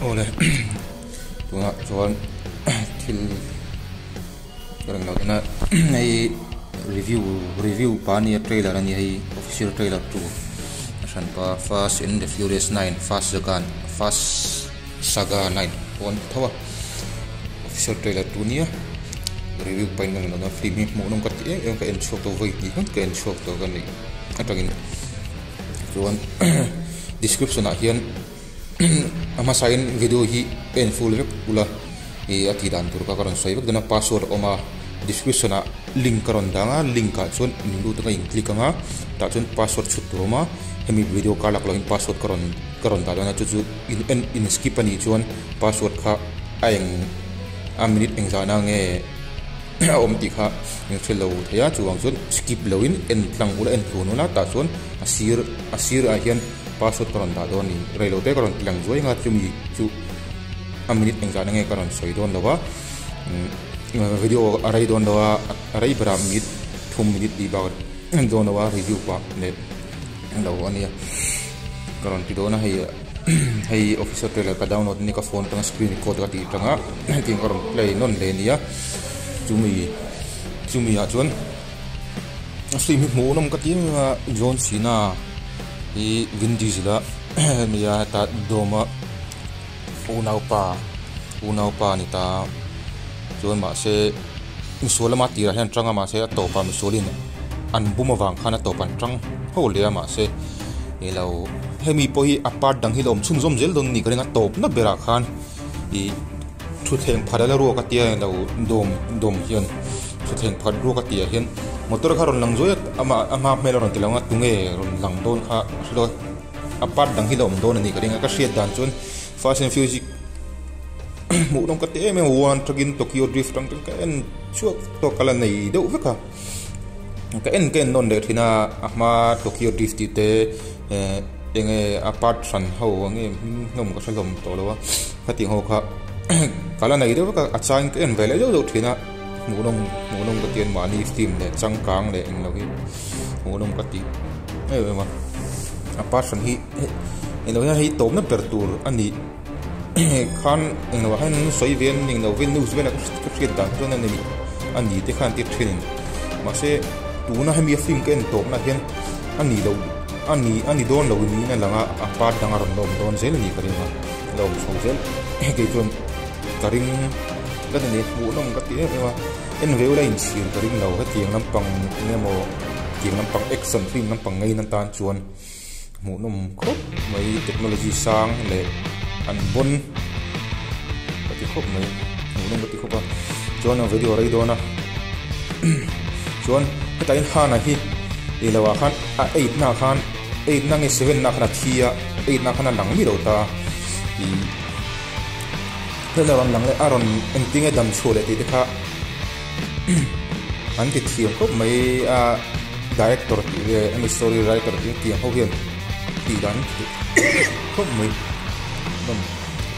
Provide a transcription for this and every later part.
Oleh tunga chuan thil karang lo na nei review pa ni trailer ani hei official trailer tu asan pa Fast and the Furious 9 Fast Saga 9 on thawa official trailer tu ni review pa nang na film hi mo nong kat e ka en shock to voi ti ka en shock to kan ni atangin chuan description a hian ama sign video hi painful vek pula e ati dan tur ka karon soi vek dana password oma description a link karon danga link ka chon nindu ta in click anga ta chon password chut roma hemi video ka lak lo in password karon ta dana chu in skip ani chon password kha aeng a minute eng jana nge om ti kha eng thelo thaya chuang chon skip lo in en tlang ula en thunu na ta chon asir a hian password karon da don ni relo te karon tlang zoi nga chumi chu a minute eng jana nge karon soi don lawa video arai don lawa arai bra minute 2 minute di ba don lawa review pa ne lawa ania karon ti dona hei official trailer ka download ni ka phone tang screen record ka ti tanga ting karon play non le nia chumi a chuan stream hi mo nom ka ti John Cena i Vin Diesel niya ta doma unaw pa ni ta chuan ma se misola ma tira hian tanga ma se to pa misolin an bumawang khana to pan tang ho le ma se elo hemi po hi apart dang hilom chum zom zel don ni karinga top na bera khan i thu theng phadala ro ka tia lo dom hian thu theng phad ro ka tia hian motor kharon lang zoya ama meloron tilanga tunge ron lang don kha lo apart dang hilom don ni karinga ka shit dan chun Fast and Furious mu dong ka te me one tragin Tokyo Drift tang ka en chuak to kala nei do veka ka en non de thina ama Tokyo Drift ti te enge apart san ho nge ngom ka salom to lo khati ho kha kala nei do ka achang ka en vele do thina mu nong ka tien mani steam le changkang le eng lo hi mu nong ka ti ma apart san hi eno hi tom na pertur ani khan eno han soi ven ning no ven news ven ka khit dan chon ani ani te khan ti thin ma se tu na hemi film ken top na hian ani don lo ni na langa apart dang aron don zel ni karinga lo song zel ke chon karing ka ne mu nom ka ti ma en veu la in sin karing lo ka tiang lampang nemo tiang lampang action film lampang ngai nan tan chuan mu nom khop mai technology sang le an bon pati khop mai mu nom pati khopa chuan a video rai dona chuan ka tain hana hi ilawa khan a 8 na khan 8 na nge 7 na khana thia 8 na khana lang mi ro ta i lawang lang le aron entinge dam chole ti kha an ti thiam khop mai a director ani story writer ti ho hian ti dan khop mai dam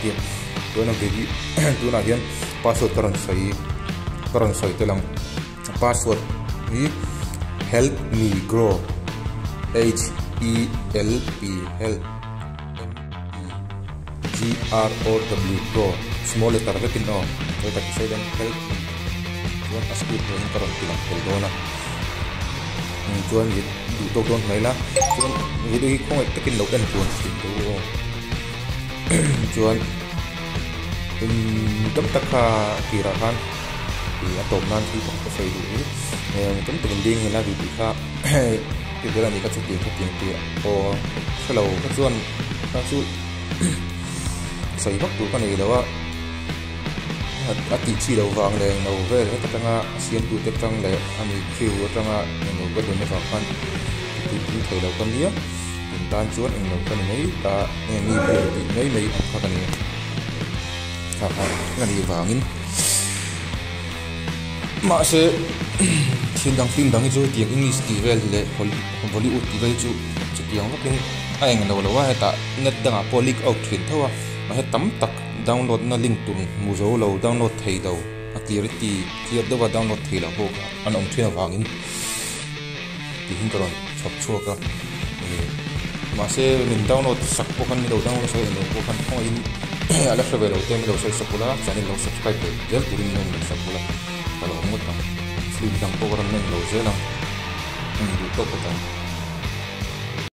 ti to na ge tu na hian password karon sai te lang password hi help me grow HELP help GROW grow small letter vetin no to ta sai dan help chuan asku to in karon tilang tel dona chuan du to don mai la chuan video hi khong takin lo kan chuan to chuan dam takha kira khan i atom nan thi ko sai du tam tin ding la bi kha ti dera ni ka chu ti o hello ka chuan ka chu sai bak tu ka nei lawa ati chi lo wang le no ve ka tanga sian tu te tang le ani khiu tanga no ga don ne fa khan ti thai lo kan nia dan chuan eng lo kan nei ta ni bi nei mai kha kan ni kha ngani wangin ma se sindang film dang chu tiang English ti vel le Hollywood ti vel chu tiang lo kin aeng lo wa ta net danga polik out thin thawa ma he tam tak download na link tun muzo lo download thei do activity clear do wa download thei la ho anom thina wangin ti hin karon chap chua ka ma se min download sak po kan mi do download so no po kan point ala sabe lo tem lo sai sapula channel lo subscribe ke jel turin men lo sapula kalau ngot film dang program men lo zelang du to ko